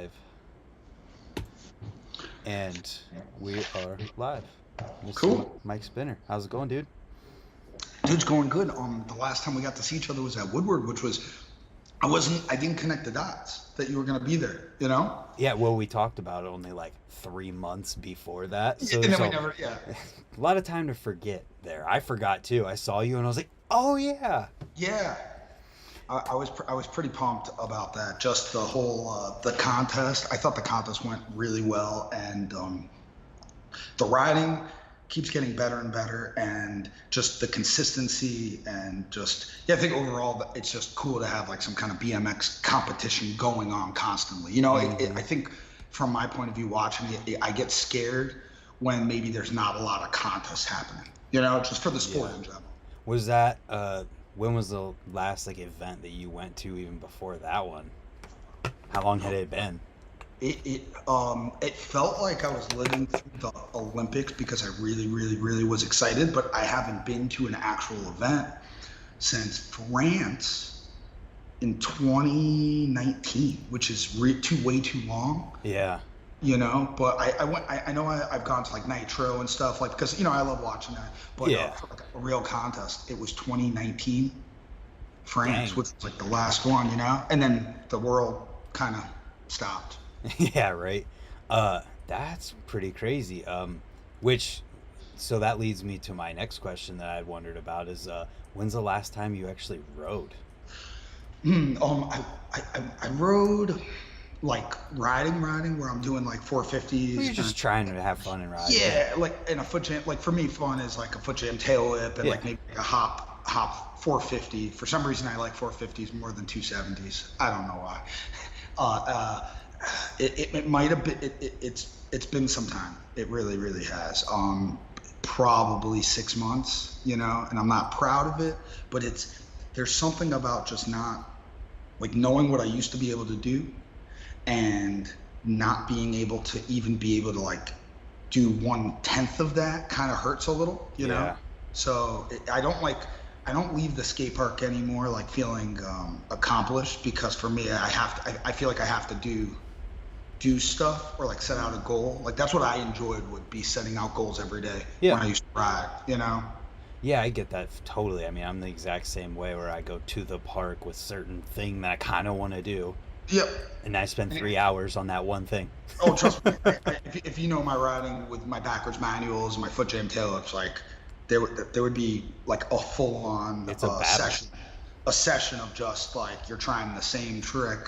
live. And we are live. Mr. Cool. Mike Spinner. How's it going, dude? Dude's going good. The last time we got to see each other was at Woodward, which was I didn't connect the dots that you were gonna be there, you know? Yeah, well, we talked about it only like 3 months before that. So And there's then we a, never, yeah. a lot of time to forget there. I forgot too. I saw you and I was like, oh, yeah. Yeah. I was pretty pumped about that. Just the whole the contest. I thought the contest went really well, and the riding keeps getting better and better, and just the consistency, and just, yeah, I think overall it's just cool to have like some kind of BMX competition going on constantly. I think from my point of view watching I get scared when maybe there's not a lot of contests happening. Just for the sport Yeah. in general. Was that, when was the last like event that you went to even before that one? How long had it been? It felt like I was living through the Olympics because I really, really, really was excited, but I haven't been to an actual event since France in 2019, which is way too long. Yeah. But I know I've gone to like Nitro and stuff, like, because I love watching that, but Yeah. for like a real contest, it was 2019 France, Dang. which was like the last one, and then the world kind of stopped. Yeah, right. That's pretty crazy. Which, so that leads me to my next question that I'd wondered about is, when's the last time you actually rode? I rode like riding where I'm doing like Well, you're 450s just and trying to have fun and ride. yeah, like in a foot jam. Like for me, fun is like a foot jam tail whip and Yeah. like maybe like a hop 450. For some reason, I like 450s more than 270s. I don't know why. Uh, uh, it might have been it's been some time. It really really has. Probably 6 months. And I'm not proud of it, but there's something about just not like knowing what I used to be able to do and not being able to even be able to like do 1/10 of that kind of hurts a little. Yeah. So I don't leave the skate park anymore like feeling accomplished, because for me I feel like I have to do stuff or like set out a goal. Like that's what I enjoyed, would be setting out goals every day Yeah. when I used to ride. Yeah, I get that totally. I mean, I'm the exact same way where I go to the park with certain thing that I kind of want to do, Yep. and I spend And 3 hours on that one thing. oh, trust me. If you know my riding with my backwards manuals and my foot jam tail ups, like there would be like a full on It's a battle. session of just like you're trying the same trick,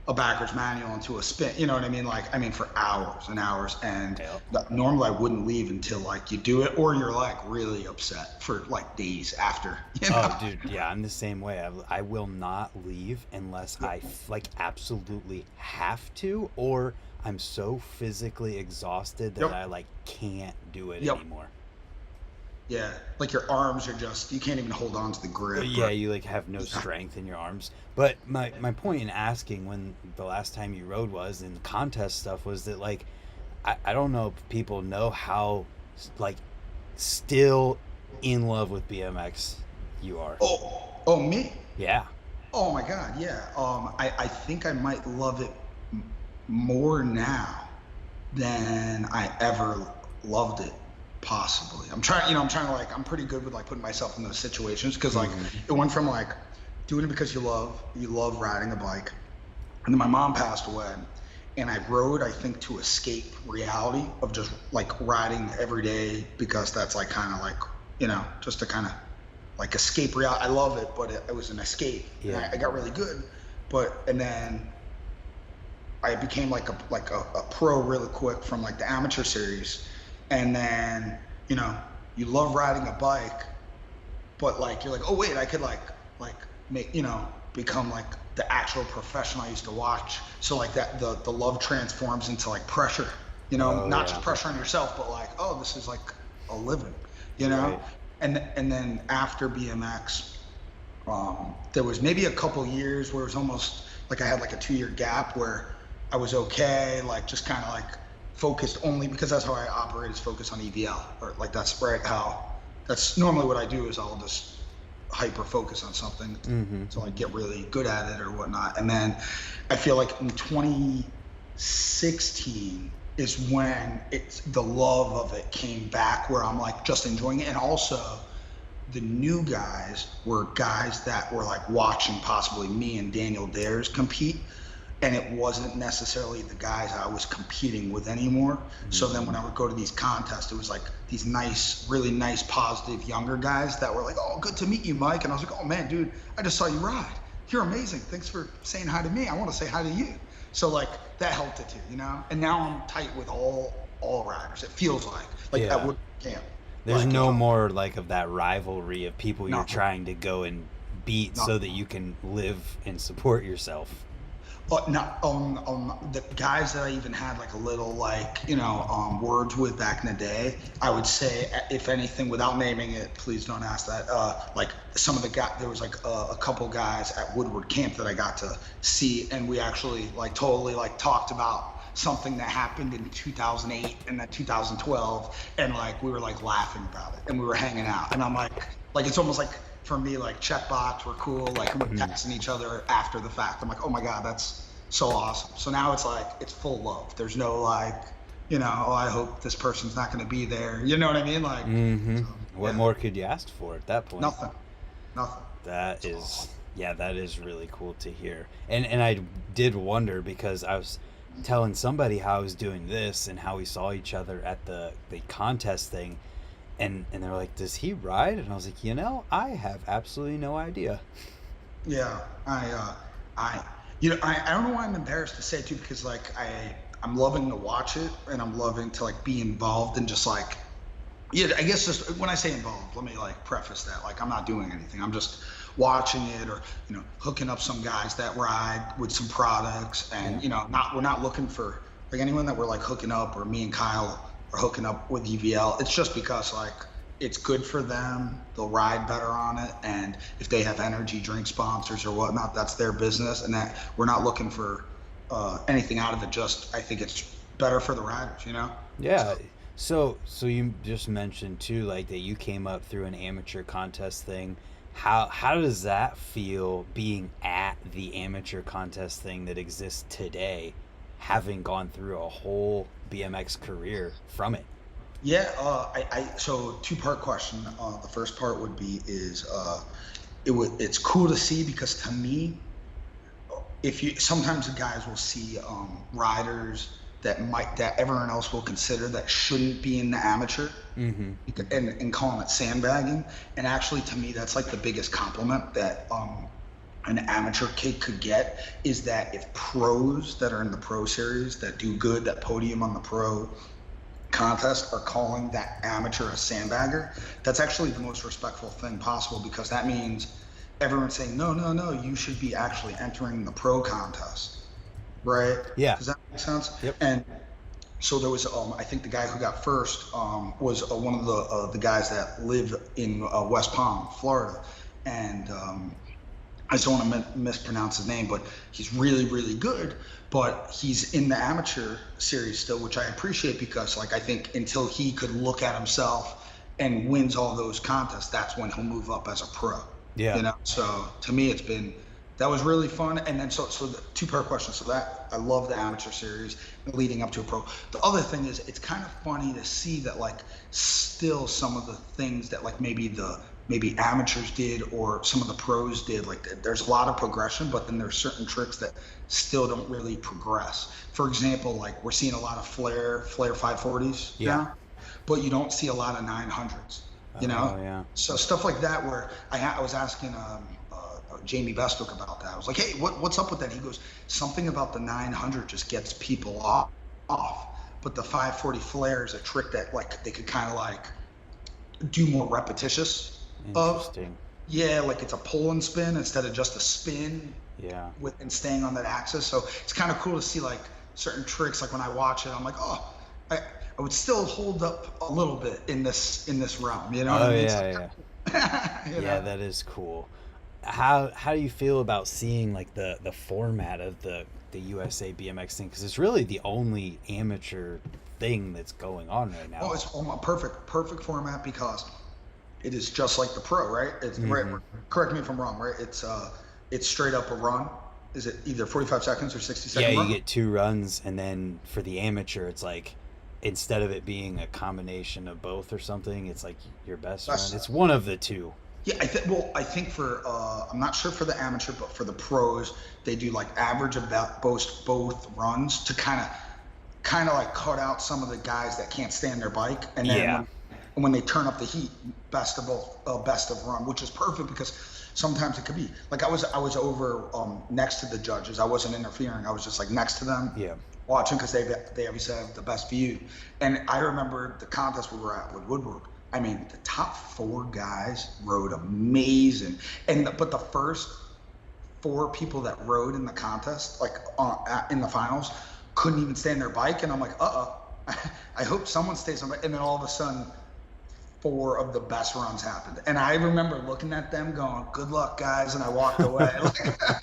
a backwards manual into a spin. You know what I mean? Like, I mean, for hours and hours, and Yeah. normally I wouldn't leave until like you do it, or you're like really upset for like days after. Oh, dude, yeah, I'm the same way. I will not leave unless I like absolutely have to, or I'm so physically exhausted that Yep. I like can't do it Yep. anymore. Yeah, like your arms are just, you can't even hold on to the grip. Yeah, you like have no strength in your arms. But my point in asking when the last time you rode was in contest stuff was that like I don't know if people know how like still in love with BMX you are. Oh, me? Yeah. Oh my God, yeah. I think I might love it more now than I ever loved it. Possibly. I'm trying to like, I'm pretty good with like putting myself in those situations, because like Hmm. it went from like doing it because you love riding a bike, and then my mom passed away, and I rode, I think, to escape reality of just like riding every day, because that's like kind of like, just to kind of like escape reality. I love it, but it was an escape, and Yeah. I got really good, and then I became like a pro really quick from like the amateur series, and then you know you love riding a bike, but like you're like, oh wait, I could like make become like the actual professional I used to watch. So like that the love transforms into like pressure, Oh not just yeah. pressure on yourself, but like, oh, this is like a living, you know. Right. And then after BMX, there was maybe a couple years where it was almost like I had like a 2 year gap where I was okay, like just kind of like focused only, because that's how I operate, is focus on EVL, or like that's right how that's normally what I do, is I'll just hyper focus on something Hmm. to like get really good at it or whatnot. And then I feel like in 20 16 is when it's the love of it came back, where I'm like just enjoying it. And also the new guys were guys that were like watching possibly me and Daniel Dares compete, and it wasn't necessarily the guys I was competing with anymore. So then when I would go to these contests, it was like these nice, really nice, positive younger guys that were like, "Oh, good to meet you, Mike." And I was like, "Oh man, dude, I just saw you ride. You're amazing. Thanks for saying hi to me. I want to say hi to you." So like that helped it too, you know. And now I'm tight with all riders. It feels like at Yeah. wood camp, There's like no more like of that rivalry of people you're nothing, trying to go and beat so that nothing. you can live and support yourself. But not the guys that I even had like a little like words with back in the day. I would say, if anything, without naming it, please don't ask that. Like some of the guys, there was like a couple guys at Woodward Camp that I got to see, and we actually like totally like talked about something that happened in 2008 and then 2012, and like we were like laughing about it, and we were hanging out, and I'm like it's almost like for me, like checkbox, we're cool, like we're Mhm. texting each other after the fact. I'm like, oh my God, that's so awesome. So now it's like, it's full love. There's no like, oh, I hope this person's not going to be there. You know what I mean? Like, Mhm. so, What yeah, more could you ask for at that point? nothing, nothing. That It's is, awesome. yeah, that is really cool to hear. And I did wonder because I was telling somebody how I was doing this and how we saw each other at the contest thing, and they're like, "Does he ride?" And I was like, I have absolutely no idea. Yeah, I, I don't know why I'm embarrassed to say it too, because like I'm loving to watch it, and I'm loving to like be involved and just like, yeah, I guess just when I say involved, let me like preface that. Like I'm not doing anything. I'm just watching it, or hooking up some guys that ride with some products, Yeah. and not we're not looking for like anyone that we're like hooking up, or me and Kyle are hooking up with UVL. It's just because like it's good for them. They'll ride better on it, and if they have energy drink sponsors or whatnot, that's their business, and that we're not looking for anything out of it. Just I think it's better for the riders. Yeah. So So you just mentioned too, like that you came up through an amateur contest thing. How does that feel being at the amateur contest thing that exists today, having gone through a whole BMX career from it? yeah, so two-part question. The first part would be is it's cool to see, because to me, if you sometimes the guys will see riders that everyone else will consider that shouldn't be in the amateur, Mm-hmm. and calling it sandbagging. And actually, to me, that's like the biggest compliment that an amateur kid could get, is that if pros that are in the pro series that do good, that podium on the pro contest, are calling that amateur a sandbagger, that's actually the most respectful thing possible, because that means everyone's saying, no, no, no, you should be actually entering the pro contest, right? Yeah. Does that make sense? Yep. And so there was, I think the guy who got first was one of the guys that live in West Palm, Florida, and I just don't want to mispronounce his name, but he's really, really good. But he's in the amateur series still, which I appreciate, because, like, I think until he could look at himself and wins all those contests, that's when he'll move up as a pro. Yeah. So to me, that was really fun. And then so the two-part question. So that I love the amateur series leading up to a pro. The other thing is, it's kind of funny to see that like still some of the things that like maybe amateurs did, or some of the pros did, like there's a lot of progression, but then there's certain tricks that still don't really progress. For example, like we're seeing a lot of flare 540s Yeah. now, but you don't see a lot of 900s, you Oh know? yeah. So stuff like that, where I was asking Jamie Bestwick about that. I was like, hey, what's up with that? He goes, something about the 900 just gets people off. But the 540 flare is a trick that like they could kind of like do more repetitious of. Interesting. Yeah, like it's a pull and spin instead of just a spin Yeah. with and staying on that axis. So it's kind of cool to see like certain tricks. Like when I watch it, I'm like, oh, I would still hold up a little bit in this realm. You know what I Oh mean? So, yeah, yeah. you Yeah, know. that is cool. How do you feel about seeing like the format of the USA BMX thing? Because it's really the only amateur thing that's going on right Oh, now. it's a perfect format, because it is just like the pro, right? It's right. Mm-hmm. Correct me if I'm wrong, right? It's straight up a run. is it either 45 seconds or 60 Yeah, second you run? get 2 runs, and then for the amateur, it's like instead of it being a combination of both or something, it's like your best run. That's It's one of the two. Yeah, I think for I'm not sure for the amateur, but for the pros, they do like average about both runs to kind of like cut out some of the guys that can't stand their bike, and then Yeah, when they turn up the heat, best of both, best of run, which is perfect because sometimes it could be like I was over next to the judges. I wasn't interfering. I was just like next to them yeah, watching because they obviously have the best view. And I remember the contest we were at with Woodward. I mean, the top four guys rode amazing, but the first four people that rode in the contest, like in the finals, couldn't even stay on their bike, and I'm like, I hope someone stays on. And then all of a sudden, four of the best runs happened, and I remember looking at them, going, "Good luck, guys," and I walked away.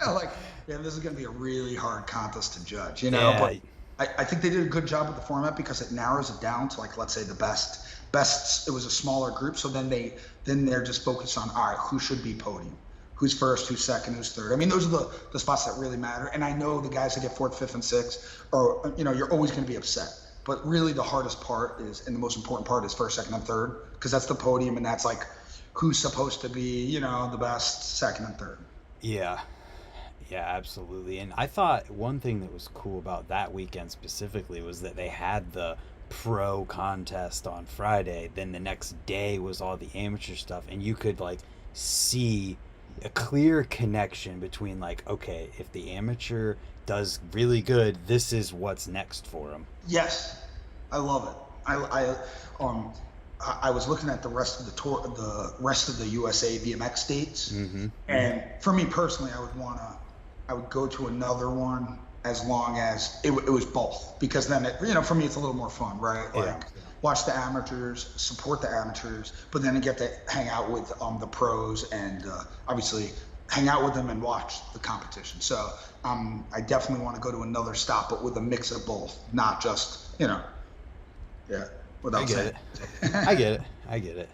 Like, yeah, this is going to be a really hard contest to judge, you know. yeah, But I think they did a good job with the format because it narrows it down to like, let's say the best. It was a smaller group, so they're just focused on, all right, who should be podium, who's first, who's second, who's third. I mean, those are the spots that really matter. And I know the guys that get fourth, fifth, and sixth, or you're always going to be upset. But really, the hardest part is, and the most important part is first, second, and third, because that's the podium, and that's like who's supposed to be, the best second and third. yeah, yeah, absolutely. And I thought one thing that was cool about that weekend specifically was that they had the pro contest on Friday. Then the next day was all the amateur stuff, and you could like see a clear connection between like, okay, if the amateur does really good, this is what's next for them. Yes, I love it. Um, I was looking at the rest of the tour, the rest of the USA BMX dates, Mm-hmm. and for me personally, I would go to another one as long as it was both, because then for me it's a little more fun, right? Yeah. Like watch the amateurs, support the amateurs, but then I get to hang out with the pros and obviously hang out with them and watch the competition. So I definitely want to go to another stop, but with a mix of both, not just yeah. I Without get saying. it. I get it. I get it.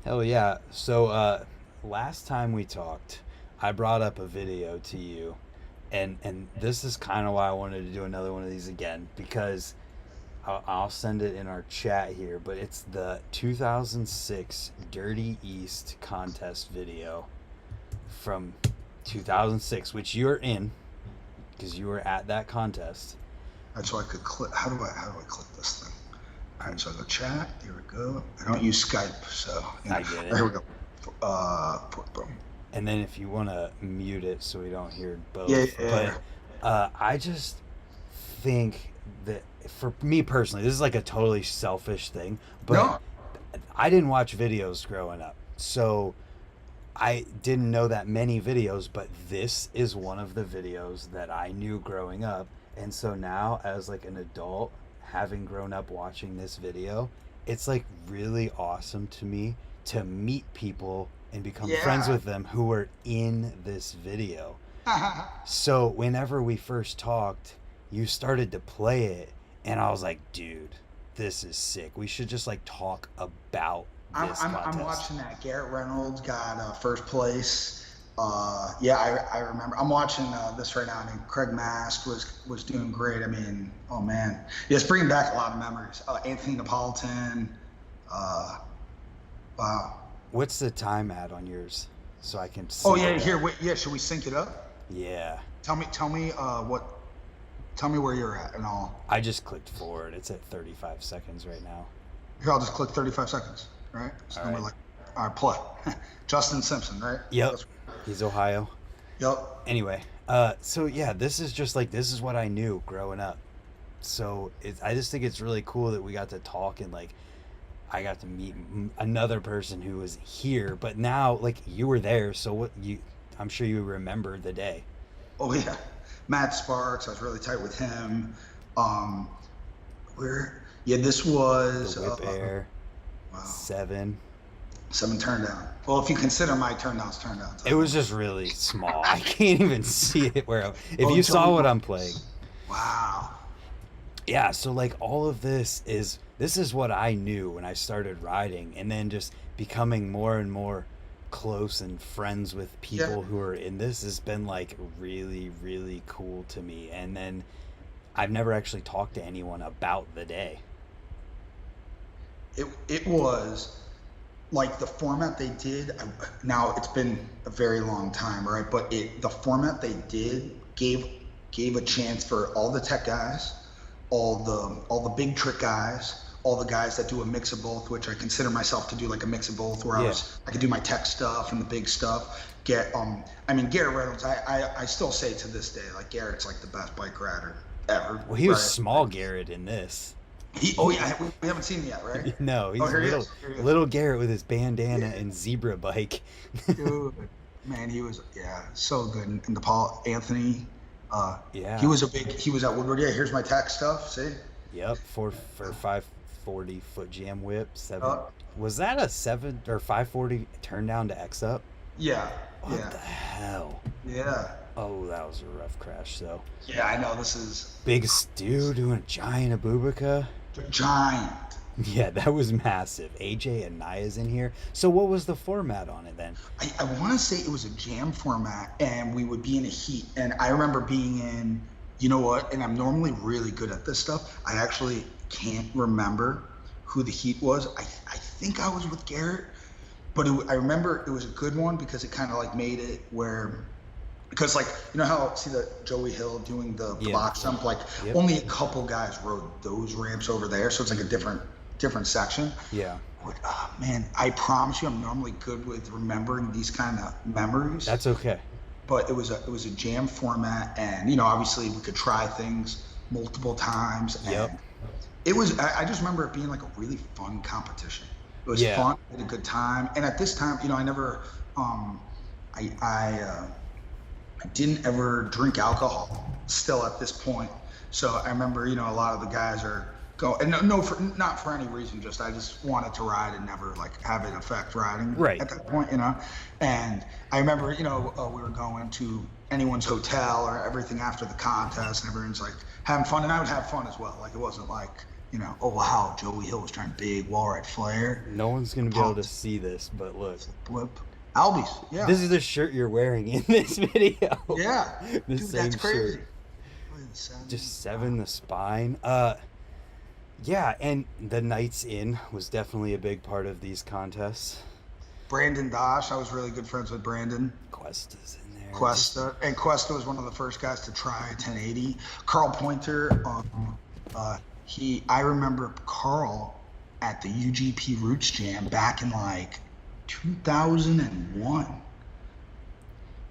Hell yeah. So last time we talked, I brought up a video to you, and this is kind of why I wanted to do another one of these again, because I'll send it in our chat here, but it's the 2006 Dirty East contest video from 2006, which you're in because you were at that contest. That's so I could click. How do I click this thing? All right, so I go chat. Here we go. I don't use Skype, so I get it. here we go. Boom. And then if you want to mute it so we don't hear both. Yeah. But I just think that for me personally, this is like a totally selfish thing, but No. I didn't watch videos growing up. So I didn't know that many videos, but this is one of the videos that I knew growing up. And so now as like an adult, having grown up watching this video, it's like really awesome to me to meet people and become friends Yeah. with them who were in this video. So whenever we first talked, you started to play it, and I was like, dude, this is sick. We should just like talk about this I'm contest. watching that. Garrett Reynolds got first place. Yeah, I remember. I'm watching this right now. I mean, Craig Mast was doing great. I mean, oh man, yeah, it's bringing back a lot of memories. Anthony Napolitan. Wow. What's the time at on yours, so I can Oh sync yeah, it here. up? Wait, yeah. Should we sync it up? Yeah, Tell me what. Tell me where you're at, and I just clicked forward. It's at 35 seconds right now. here. I'll just click 35 seconds. All right. So All then right. we're like, all right, play. Justin Simpson, right? Yep, That's, he's Ohio. yep. Anyway, so yeah, this is just like, this is what I knew growing up. So I just think it's really cool that we got to talk, and like I got to meet another person who was here, but now like you were there, so I'm sure you remember the day. Oh yeah, Matt Sparks. I was really tight with him. Um, where? Yeah, this was The whip air, wow, 7. 7 turn down. Well, if you consider my turndowns. It was just really small. I can't even see it if Oh, you saw Joey what I'm Lawrence. playing. Wow. Yeah, so like all of this is what I knew when I started riding, and then just becoming more and more close and friends with Yeah, people who are in this has been like really, really cool to me. And then I've never actually talked to anyone about the day. it was like the format they did. Now it's been a very long time, right? But the format they did gave a chance for all the tech guys, all the big trick guys, all the guys that do a mix of both, which I consider myself to do like a mix of both, where Yeah. I could do my tech stuff and the big stuff. I mean Garrett Reynolds, I still say to this day, like Garrett's like the best bike rider ever, Well, he was right? small Garrett in this. Oh yeah, we haven't seen him yet, right? No, Oh, he's here he little is. Here he is. little Garrett with his bandana Yeah, and zebra bike. dude, man, he was, yeah, so good. And the Paul Anthony, Yeah. he was at Woodward. Yeah, here's my tech stuff. See? Yep. For 540 foot jam whip seven. Uh, Was that a 7 or 540 turn down to X up? yeah, What yeah, the hell? yeah, Oh, that was a rough crash though. yeah. I know this is Big Stu doing a giant Abubaca. giant. Yeah, that was massive. AJ and Naya's in here. So what was the format on it then? I want to say it was a jam format, and we would be in a heat. And I remember being in, you know what? And I'm normally really good at this stuff. I actually can't remember who the heat was. I think I was with Garrett, but I remember it was a good one because it kind of like made it where, because like, you know how see the Joey Hill doing the Yeah. box jump, like Yep. only a couple guys rode those ramps over there, so it's like a different section. Yeah. But man, I promise you, I'm normally good with remembering these kind of memories. That's okay. But it was a jam format, and you know, obviously we could try things multiple times, Yep. and it was. I just remember it being like a really fun competition. It was Yeah. fun, we had a good time, and at this time, you know, I never, I didn't ever drink alcohol still at this point. So I remember, you know, a lot of the guys are go and no, not for any reason, just I just wanted to ride and never like have it affect riding Right. at that point, you know. And I remember, you know, we were going to anyone's hotel or everything after the contest, and everyone's like having fun, and I would have fun as well. Like it wasn't like, you know, oh wow, Joey Hill was trying big wall ride flare, No one's gonna be able to see this, but look. blip, Albies, yeah, This is the shirt you're wearing in this video. yeah, The dude, same that's crazy. shirt. Just 7 the spine. Yeah, and the Knights Inn was definitely a big part of these contests. Brandon Dosh, I was really good friends with Brandon. Questa's in there. Cuesta was one of the first guys to try a 1080. Carl Pointer, I remember Carl at the UGP Roots Jam back in like 2001.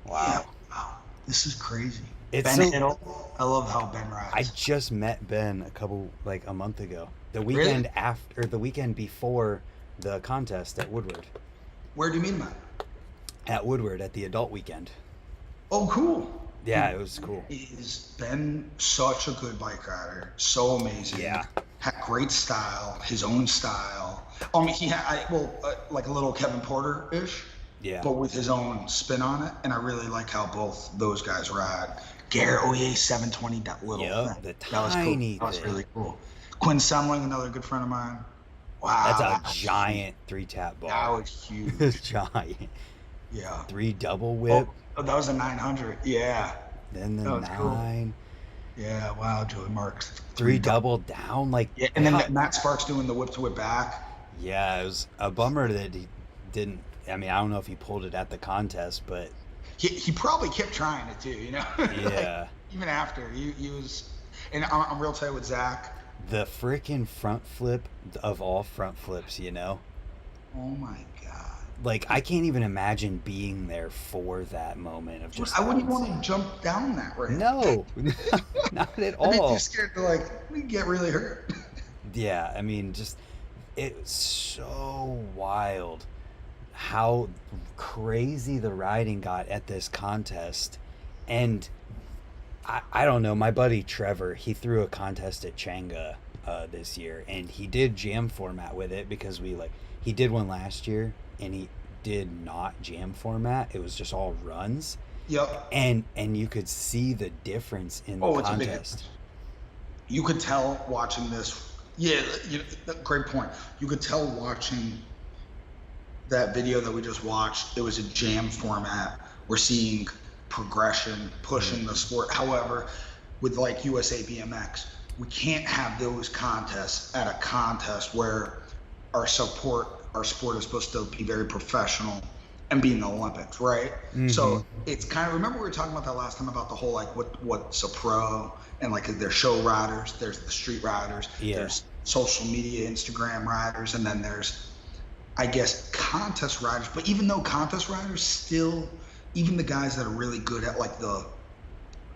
Wow. Yeah, wow, this is crazy. It's Ben so- Hiddle, I love how Ben rides. I just met Ben a month ago. The Really? weekend after, or the weekend before the contest at Woodward. Where do you meet him at? At Woodward at the adult weekend. Oh, cool. Yeah, it was cool. Is Ben such a good bike rider? So amazing. Yeah. Had great style, his own style. He had, like a little Kevin Porter-ish, Yeah. but with his own spin on it. And I really like how both those guys ride. Garrett Oye 720, that little Yep, thing. the That was cool. tiny That was thing. really cool. Quinn Semling, another good friend of mine. Wow. That's that a was giant 3-tap huge. That ball. was huge. It's giant. Yeah. 3 double whip, Oh, that was a 900. Yeah. then the that was cool. 9, Yeah. Wow. Joey Marks. 3 double down. Like, Yeah. And then Matt Sparks doing the whip to whip back. yeah, it was a bummer that he didn't. I mean, I don't know if he pulled it at the contest, but He probably kept trying it too, you know? yeah. Like, even after he was, and I'm real tight with Zach. The freaking front flip of all front flips, you know? Oh my god! Like, I can't even imagine being there for that moment of just. I wouldn't how want to insane. jump down that ramp. No, not at I'd be all. too scared to like get really hurt. Yeah, I mean, just it's so wild how crazy the riding got at this contest. And I don't know, my buddy Trevor, he threw a contest at Changa this year, and he did jam format with it because he did one last year and he did not jam format. It was just all runs. Yep. And you could see the difference in the It's a big contest. difference. You could tell watching this. Yeah, great point. You could tell watching that video that we just watched, it was a jam format. We're seeing progression, pushing the sport. However, with like USA BMX, we can't have those contests at a contest where our sport is supposed to be very professional and be in the Olympics, right? Mm-hmm. So it's kind of, remember we were talking about that last time about the whole like what's a pro, and like there's show riders, there's the street riders, Yeah. there's social media Instagram riders, and then there's, I guess, contest riders. But even though contest riders still, even the guys that are really good at like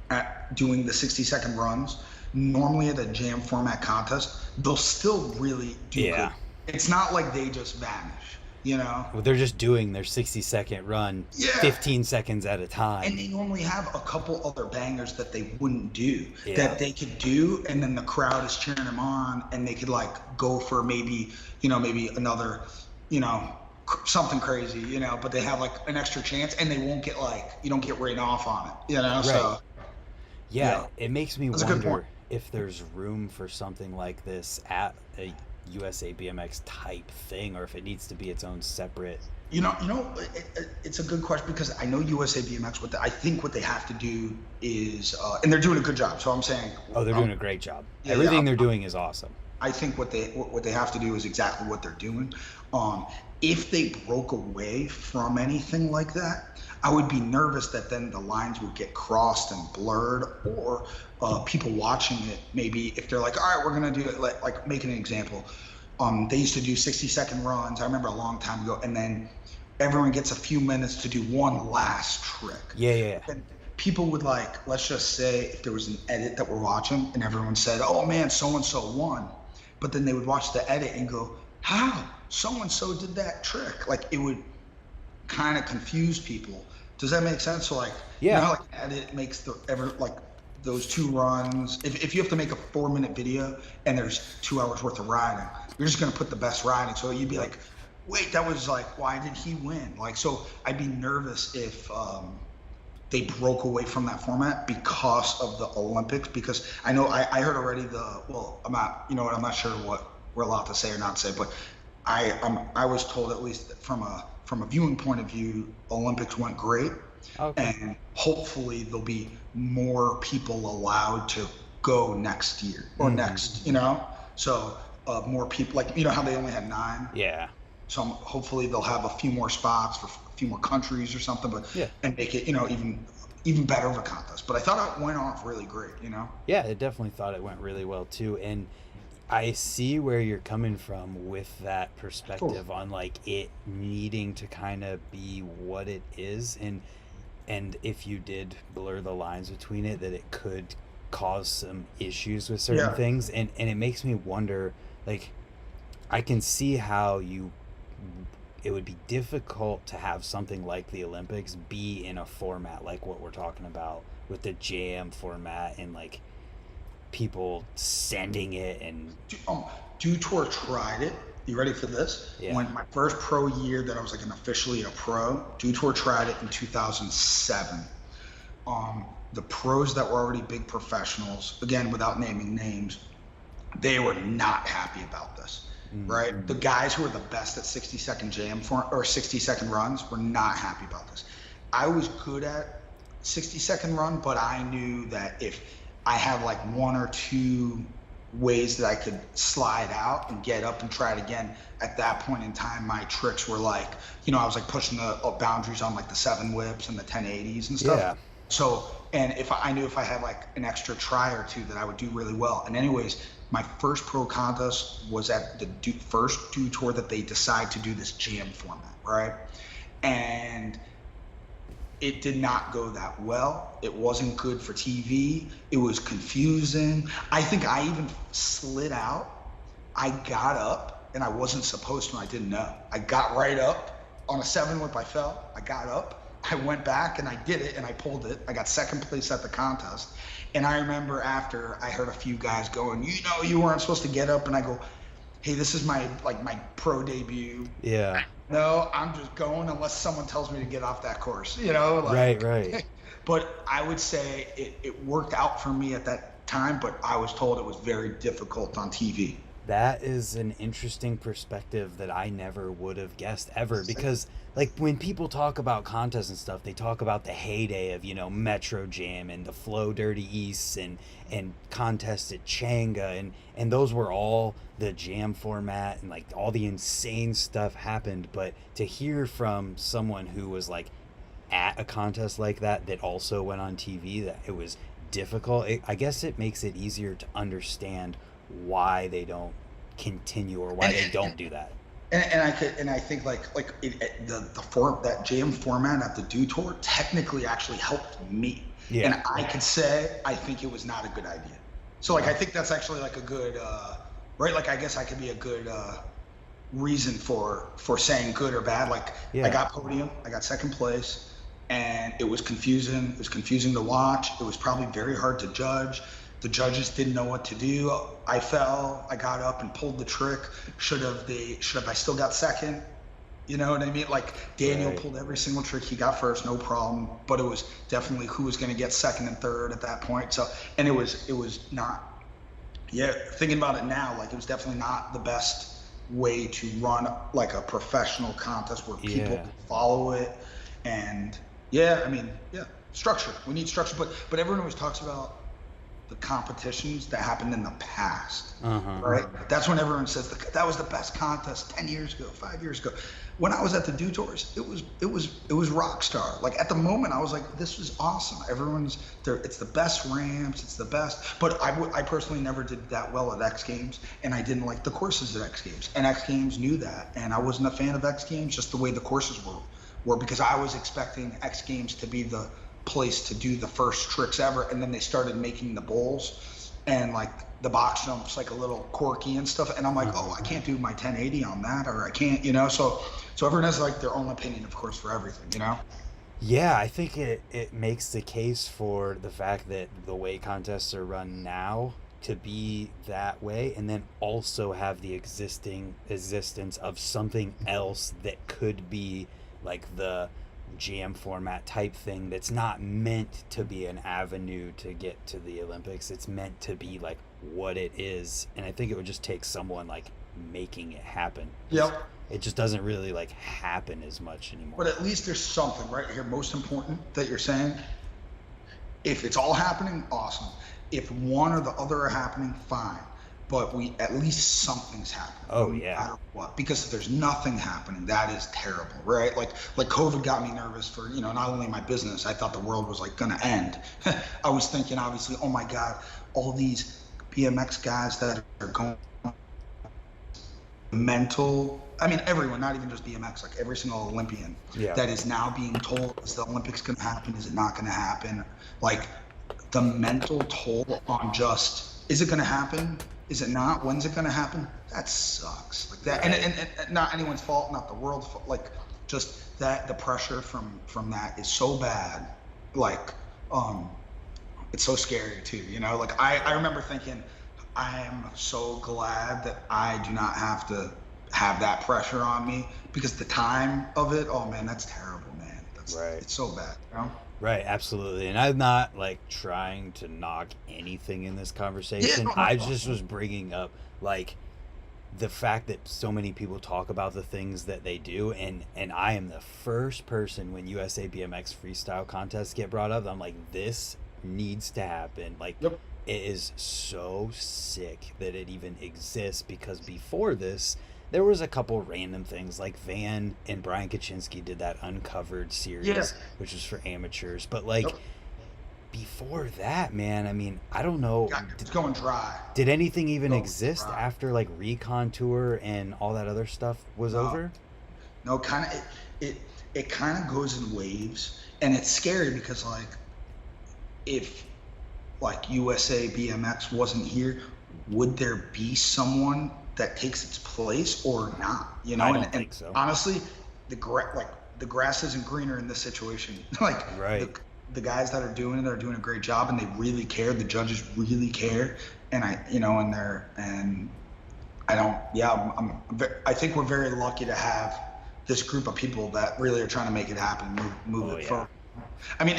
at doing the 60-second runs, normally at a jam format contest, they'll still really do Yeah. good. It's not like they just vanish, you know? Well, they're just doing their 60-second run Yeah. 15 seconds at a time. And they normally have a couple other bangers that they wouldn't do, Yeah. that they could do, and then the crowd is cheering them on, and they could like go for maybe another, something crazy, but they have like an extra chance, and they won't get like, you don't get written off on it, Right. So Yeah, it makes me That's a good wonder point. if there's room for something like this at a USA BMX type thing, or if it needs to be its own separate. It's a good question, because I know USA BMX. I think what they have to do is, and they're doing a good job. So I'm saying, Oh, they're doing a great job. yeah, Everything yeah. they're doing is awesome. I think what they have to do is exactly what they're doing. If they broke away from anything like that, I would be nervous that then the lines would get crossed and blurred, or people watching it, maybe if they're like, all right, we're gonna do it, like making an example. They used to do 60-second runs. I remember a long time ago, and then everyone gets a few minutes to do one last trick. Yeah. And people would like, let's just say if there was an edit that we're watching and everyone said, oh man, so-and-so won. But then they would watch the edit and go, how? So-and-so did that trick. Like, it would kind of confuse people. Does that make sense? So like, Yeah. how like edit makes those two runs. If you have to make a 4-minute video and there's 2 hours worth of riding, you're just gonna put the best riding. So you'd be like, wait, that was like, why did he win? Like, so I'd be nervous if they broke away from that format because of the Olympics. Because I know I heard already I'm not sure what we're allowed to say or not say, but I was told, at least from a viewing point of view, Olympics went great. Okay. And hopefully there'll be more people allowed to go next year or next, so more people, like, how they only had 9. Yeah. So hopefully they'll have a few more spots for a few more countries or something, but Yeah. and make it, even better of a contest. But I thought it went off really great, Yeah, I definitely thought it went really well too, and I see where you're coming from with that perspective on like it needing to kind of be what it is, and if you did blur the lines between it, that it could cause some issues with certain things, and it makes me wonder, like, I can see how it would be difficult to have something like the Olympics be in a format like what we're talking about with the jam format, and like people sending it. And Dew Tour tried it. You ready for this? Yeah. When my first pro year that I was like officially a pro, Dew Tour tried it in 2007. The pros that were already big professionals, again, without naming names, they were not happy about this, right? The guys who were the best at 60-second or 60-second runs were not happy about this. I was good at 60-second run, but I knew that if I had like 1 or 2 ways that I could slide out and get up and try it again, at that point in time, my tricks were like, I was like pushing the boundaries on like the 7 whips and the 1080s and stuff. Yeah. So, and I knew if I had like an extra try or 2 that I would do really well. And anyways, my first pro contest was at the first Dew Tour that they decide to do this jam format, right? And it did not go that well. It wasn't good for TV. It was confusing. I think I even slid out. I got up, and I wasn't supposed to. I didn't know. I got right up. On a 7 whip, I fell. I got up. I went back, and I did it, and I pulled it. I got second place at the contest. And I remember after, I heard a few guys going, you weren't supposed to get up. And I go, hey, this is my pro debut. Yeah. No, I'm just going unless someone tells me to get off that course, Right. But I would say it worked out for me at that time, but I was told it was very difficult on TV. That is an interesting perspective that I never would have guessed ever, because like when people talk about contests and stuff, they talk about the heyday of, Metro Jam and the Flow Dirty East and contests at Changa, and those were all the jam format, and like all the insane stuff happened. But to hear from someone who was like at a contest like that also went on TV, that it was difficult, I guess it makes it easier to understand why they don't continue, or why And, they and, don't do that. and I think the form that jam format at the Do Tour technically actually helped me, Yeah. and I could say I think it was not a good idea. So like I think that's actually like a good right. Like I guess I could be a good reason for saying good or bad. Like I Yeah. got podium, I got second place, and it was confusing. It was confusing to watch. It was probably very hard to judge. The judges didn't know what to do. I fell. I got up and pulled the trick. Should have I still got second? You know what I mean? Like Daniel Right. pulled every single trick. He got first, no problem. But it was definitely who was going to get second and third at that point. So, and it was not. Yeah, thinking about it now, like it was definitely not the best way to run like a professional contest where people Yeah. follow it. And yeah, I mean, yeah, structure. We need structure. But everyone always talks about the competitions that happened in the past, Uh-huh. right? That's when everyone says that was the best contest 10 years ago, 5 years ago. When I was at the Do Tours, it was rock star. Like at the moment, I was like, this was awesome. Everyone's there. It's the best ramps. It's the best. But I personally never did that well at X Games, and I didn't like the courses at X Games. And X Games knew that, and I wasn't a fan of X Games just the way the courses were because I was expecting X Games to be the place to do the first tricks ever, and then they started making the bowls and like the box jumps like a little quirky and stuff, and I'm like, Uh-huh. oh, I can't do my 1080 on that, or I can't, so everyone has like their own opinion, of course, for everything. Yeah, I think it makes the case for the fact that the way contests are run now to be that way, and then also have the existing existence of something else that could be like the jam format type thing, that's not meant to be an avenue to get to the Olympics. It's meant to be like what it is. And I think it would just take someone like making it happen, because Yep. it just doesn't really like happen as much But anymore. at least there's something right here, most important, that you're saying. If it's all happening, awesome. If one or the other are happening, fine. But we at least something's happening, no Oh yeah. matter what. Because if there's nothing happening, that is terrible, right? Like COVID got me nervous for not only my business. I thought the world was like gonna end. I was thinking, obviously, oh my God, all these BMX guys that are going mental. I mean, everyone, not even just BMX, like every single Olympian Yeah. that is now being told, is the Olympics going to happen? Is it not going to happen? Like the mental toll on just, is it going to happen? Is it not? When's it going to happen? That sucks. Like that, and, Right. and, and not anyone's fault, not the world's fault. Like just that, the pressure from that is so bad. Like, um, it's so scary too. Like I Yeah. remember thinking, I am so glad that I do not have to have that pressure on me, because the time of it, oh man, that's terrible, man. Right. It's so bad. Right, absolutely. And I'm not like trying to knock anything in this Yeah, conversation. no, not I at all. just was bringing up like the fact that so many people talk about the things that they do, and I am the first person when USA BMX freestyle contests get brought up, I'm like, this needs to happen. Like, Yep. it is so sick that it even exists, because before this there was a couple random things, like Van and Brian Kaczynski did that Uncovered Yeah. series, which was for amateurs. But like Yep. before that, man, I mean, I don't know, Yeah, it's going dry. did anything even Going exist dry. after like Recon Tour and all that other stuff was No, over? no, kind of it kind of goes in waves, and it's scary because like if like USA BMX wasn't here, would there be someone that takes its place or not? I And don't think so. honestly, like the grass isn't greener in this situation. Like the Right. the guys that are doing a great job, and they really care. The judges really care, and and I don't. Yeah, I think we're very lucky to have this group of people that really are trying to make it happen, move Oh it yeah. forward. I mean,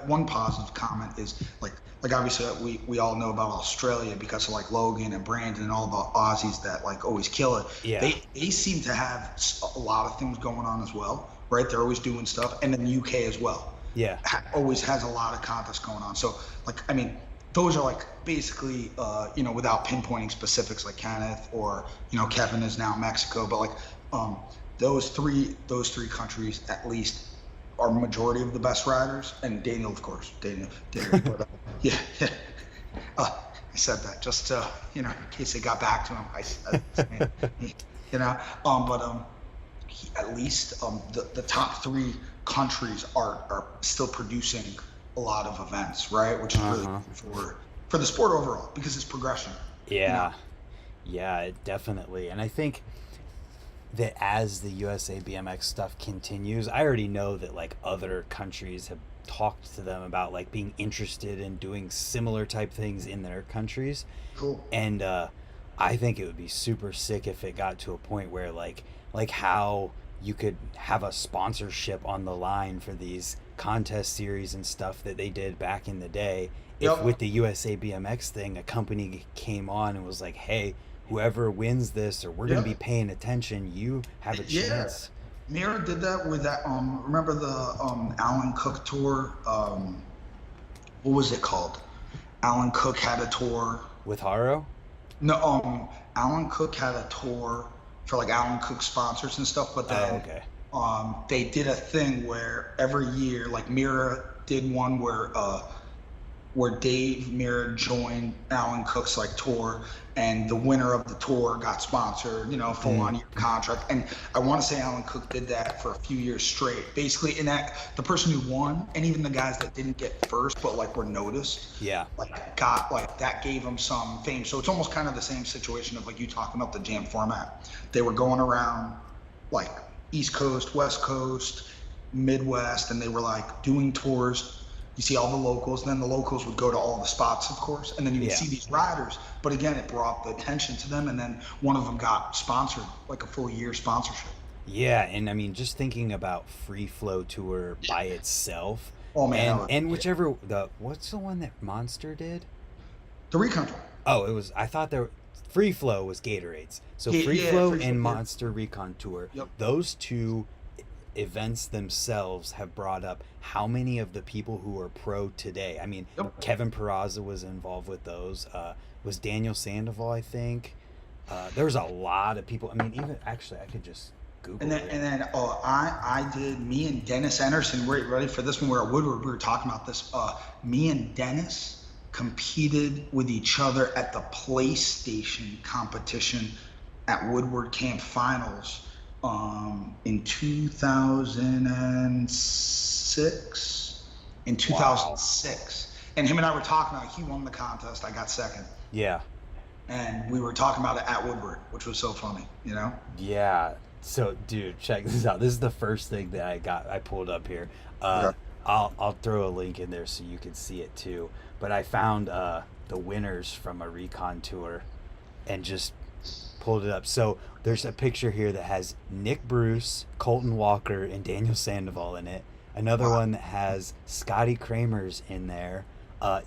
one positive comment is like obviously we all know about Australia because of like Logan and Brandon and all the Aussies that like always kill it. Yeah. They seem to have a lot of things going on as well, right? They're always doing stuff, and then the UK as well Yeah. always has a lot of contests going on. So like I mean, those are like basically without pinpointing specifics like Kenneth or Kevin is now Mexico, but like um, those three countries at least are majority of the best riders, and Daniel, of course, Daniel. But, yeah, yeah. I said that just to, in case it got back to him. I said, but at least the top three countries are still producing a lot of events, right? Which is really Uh-huh. good for the sport overall because it's progression. You know, Yeah. Yeah, definitely. And I think that as the USA BMX stuff continues, I already know that like other countries have talked to them about like being interested in doing similar type things in their countries. cool. And I think it would be super sick if it got to a point where like how you could have a sponsorship on the line for these contest series and stuff that they did back in the day. If with Yep. the USA BMX thing, a company came on and was like, "Hey, whoever wins this, or we're going to be Yep. paying attention, you have a Yeah. chance." Mira did that with that. Remember the Alan Cook tour? What was it called? Alan Cook had a tour. With Haro? No, Alan Cook had a tour for like Alan Cook sponsors and stuff. But Oh, then okay. they did a thing where every year, like Mira did one where Dave Mirra joined Alan Cook's like tour, and the winner of the tour got sponsored, full Mm, on year contract. And I want to say Alan Cook did that for a few years straight. Basically, in that the person who won, and even the guys that didn't get first but like were noticed, yeah. like got like that gave them some fame. So it's almost kind of the same situation of like you talking about the jam format. They were going around like East Coast, West Coast, Midwest, and they were like doing tours. You see all the locals, and then the locals would go to all the spots, of course, and then you would Yeah. see these riders. But again, it brought the attention to them, and then one of them got sponsored, like a full year sponsorship. Yeah, and I mean just thinking about Free Flow Tour by itself, Oh man, that and was, yeah. whichever the what's the one that Monster did? The recon tour. Oh, it was. I thought there. Free Flow was Gatorades. So Yeah, Free yeah, Flow free flow. and Yeah. Monster Recon Tour, Yep. those two events themselves have brought up how many of the people who are pro today. I mean, Yep. Kevin Peraza was involved with those. Was Daniel Sandoval, I think. There was a lot of people. I mean, even actually, I could just Google And then, it. and then I did, me and Dennis Anderson, ready for this one? We're at Woodward. We were talking about this. Me and Dennis competed with each other at the PlayStation competition at Woodward Camp Finals in 2006. In Wow. 2006. And him and I were talking about, he won the contest. I got second. Yeah. And we were talking about it at Woodward, which was so funny. Yeah. So, dude, check this out. This is the first thing that I pulled up here. Yeah. I'll throw a link in there so you can see it too. But I found the winners from a recon tour and just pulled it up. So there's a picture here that has Nick Bruce, Colton Walker, and Daniel Sandoval in it. Another Wow. one that has Scotty Kramer's in there,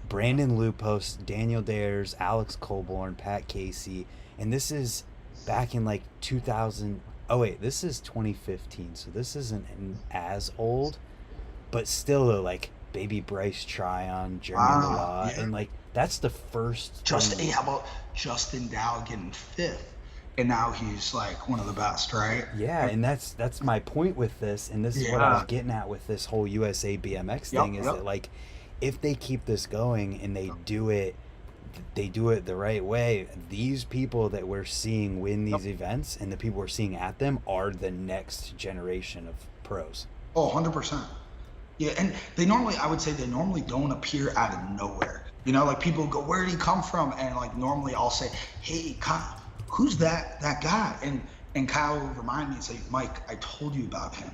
Brandon Lupos, Daniel Dares, Alex Colborn, Pat Casey, and this is back in like 2000. Oh wait, this is 2015, so this isn't as old, but still though, like Baby Bryce Tryon, Jeremy Wow. Law, Yeah. and like that's the first Just thing. how about Justin Dow getting fifth, and now he's like one of the best, right? Yeah, and that's my point with this, and this is what I was Yeah. getting at with this whole USA BMX Yep. thing is Yep. that like if they keep this going and they do it the right way, these people that we're seeing win Yep. these events and the people we're seeing at them are the next generation of pros. Oh, 100%. Yeah, and I would say they normally don't appear out of nowhere. Like people go, where did he come from? And like normally I'll say, hey, Kyle, who's that guy? And Kyle will remind me and say, Mike, I told you about him.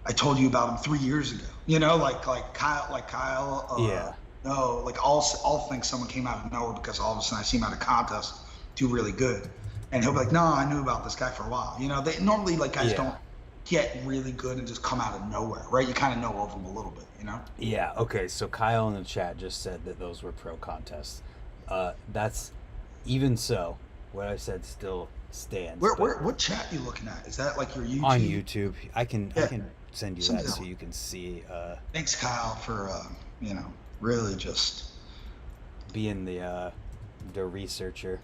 I told you about him 3 years ago. Kyle. Yeah. No, like I'll think someone came out of nowhere because all of a sudden I see him at a contest do really good, and he'll be like, no, I knew about this guy for a while. They normally like guys Yeah. don't get really good and just come out of nowhere, right? You kind of know of them a little bit, you know? Yeah, okay, so Kyle in the chat just said that those were pro contests. That's even so, what I said still stands, but What chat you looking at? Is that like your on YouTube? YouTube, I Yeah, can send you send me that that so one. you can see Thanks, Kyle, for you know, really just. being the researcher.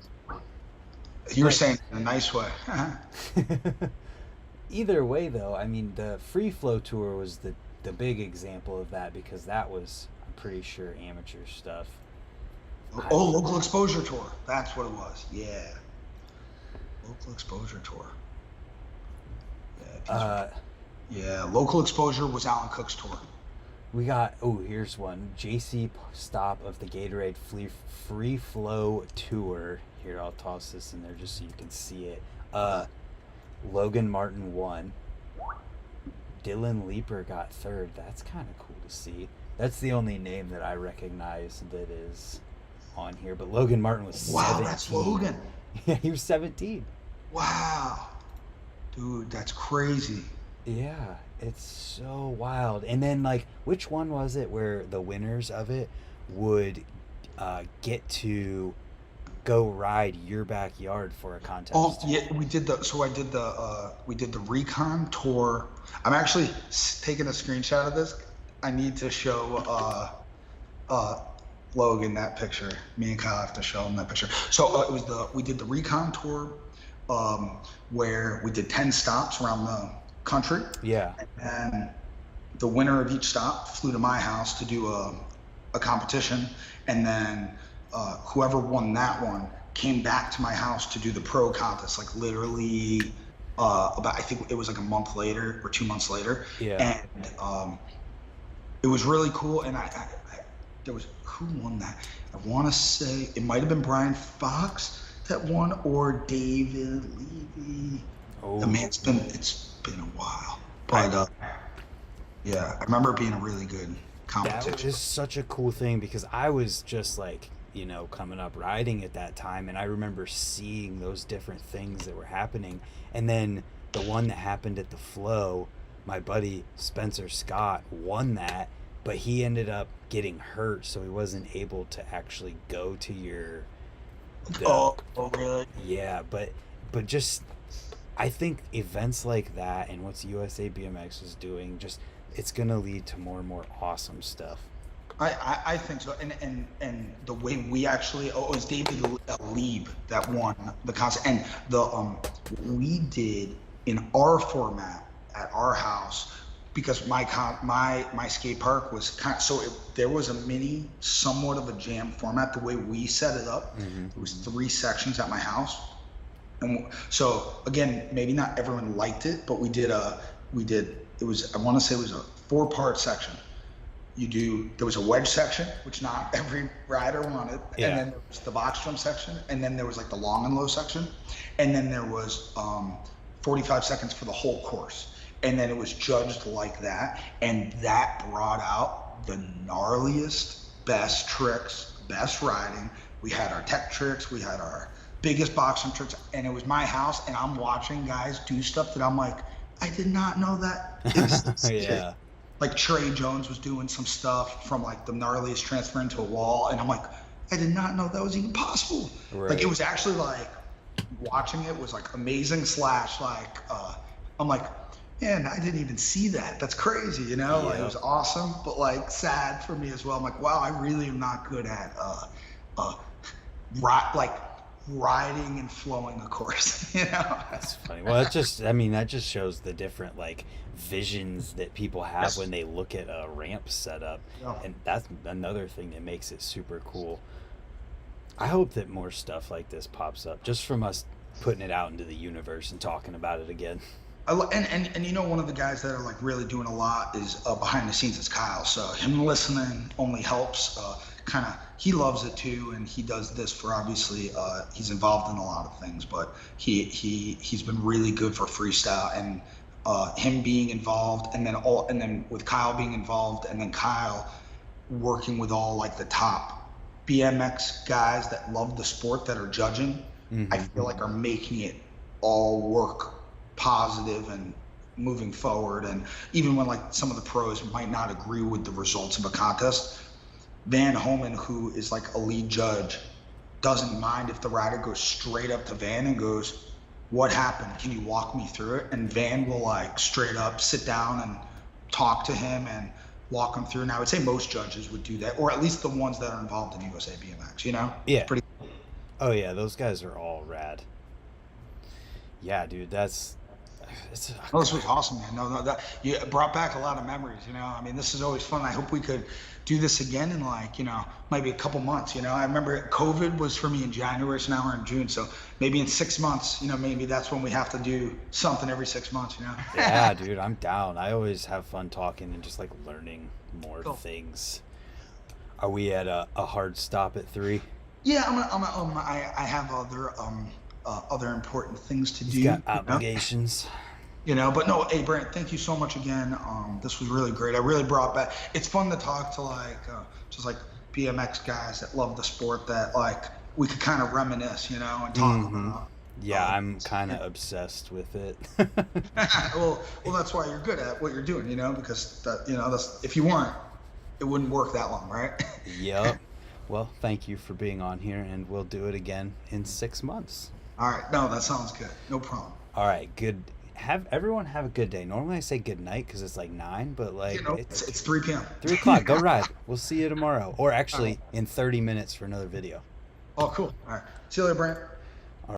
You were But saying it in a nice way. either way though, I mean the free flow tour was the big example of that because that was I'm pretty sure amateur stuff. I Oh, local exposure tour. That's what it was. Yeah, local exposure tour. Yeah, these were. uh Yeah, local exposure was Alan Cook's tour. we got here's one JC stop of the Gatorade free flow tour. Here I'll toss this in there just so you can see it. Logan Martin won. Dylan Leeper got third. That's kind of cool to see. That's the only name that I recognize that is on here. But Logan Martin was Wow, that's 17. Logan. Yeah, he was 17. Wow, dude, that's crazy. Yeah, it's so wild. And then, like, which one was it where the winners of it would get to go ride your backyard for a Oh contest? yeah, we did the. So I did the. We did the recon tour. I'm actually taking a screenshot of this. I need to show uh, Logan that picture. Me and Kyle have to show him that picture. So it was the. We did the recon tour, where we did 10 stops around the country, Yeah. and the winner of each stop flew to my house to do a competition, and then whoever won that one came back to my house to do the pro contest, like literally about I think it was like a month later or 2 months later, Yeah. and it was really cool. And I there was who won that? I want to say it might have been Brian Fox that won or David Levy. I Oh, mean, it's been a while, I but yeah, I remember it being a really good that competition. was such a cool thing because I was just like, coming up riding at that time, and I remember seeing those different things that were happening. And then the one that happened at the Flow, my buddy Spencer Scott won that, but he ended up getting hurt, so he wasn't able to actually go to your the Oh, really? yeah, but just I think events like that and what's USA BMX is doing just it's gonna lead to more and more awesome stuff. I think so. And the way we actually, oh, it was David Lieb that won the contest. And the we did in our format at our house because my skate park was so there was a mini, somewhat of a jam format. The way we set it up, Mm-hmm. there was 3 sections at my house. And so again, maybe not everyone liked it, but we did, it was, I want to say it was a 4-part section. There was a wedge section, which not every rider wanted, and Yeah. then there was the box jump section, and then there was like the long and low section, and then there was 45 seconds for the whole course, and then it was judged like that, and that brought out the gnarliest, best tricks, best riding. We had our tech tricks, we had our biggest box jump tricks, and it was my house, and I'm watching guys do stuff that I'm like, I did not know that existed. Yeah. Like Trey Jones was doing some stuff from like the gnarliest transfer into a wall, and I'm like, I did not know that was even possible. Like it Right. was actually like watching it was like amazing slash like I'm like, man, I didn't even see that. That's crazy, you know? Like it Yep. was awesome, but like sad for me as well. I'm like, wow, I really am not good at uh like riding and flowing a course, you know? That's funny. Well, that just shows the different like visions that people have when Yes. they look at a ramp setup, Yeah. and that's another thing that makes it super cool. I hope that more stuff like this pops up just from us putting it out into the universe and talking about it again. And you know, one of the guys that are like really doing a lot is behind the scenes is Kyle. So him listening only helps. Kind of, he loves it too, and he does this for obviously. He's involved in a lot of things, but he's been really good for freestyle, and him being involved, and then with Kyle being involved, and then Kyle working with all like the top BMX guys that love the sport that are judging. I Mm-hmm. feel like are making it all work positive and moving forward. And even when like some of the pros might not agree with the results of a contest, Van Homan, who is like a lead judge, doesn't mind if the rider goes straight up to Van and goes, "What happened? Can you walk me through it?" And Van will like straight up sit down and talk to him and walk him through. And I would say most judges would do that, or at least the ones that are involved in USA BMX, you know? Yeah. It's pretty. Oh yeah, those guys are all rad. Yeah, dude, it's Oh, this was awesome, man. No, that you brought back a lot of memories. You know, I mean, this is always fun. I hope we could do this again in like, maybe a couple months. You know, I remember COVID was for me in January, so now we're in June. So maybe in 6 months, maybe that's when we have to do something every 6 months. yeah, dude, I'm down. I always have fun talking and just like learning more Cool. things. Are we at a hard stop at 3? Yeah, I have other important things to do. He's got obligations. But no, hey, Brent, thank you so much again. This was really great. I really brought back. It's fun to talk to just like BMX guys that love the sport, that like we could kind of reminisce, and talk about. Yeah, I'm kind of obsessed with it. well, that's why you're good at what you're doing, because that's, if you weren't, it wouldn't work that long, right? Yep. Well, thank you for being on here, and we'll do it again in 6 months. All right. No, that sounds good. No problem. All right. Good. Everyone have a good day. Normally I say good night because it's like 9, but like it's 3 p.m. 3 o'clock. Go ride. We'll see you tomorrow, or actually in 30 minutes for another video. Oh, cool. All right. See you later, Brent.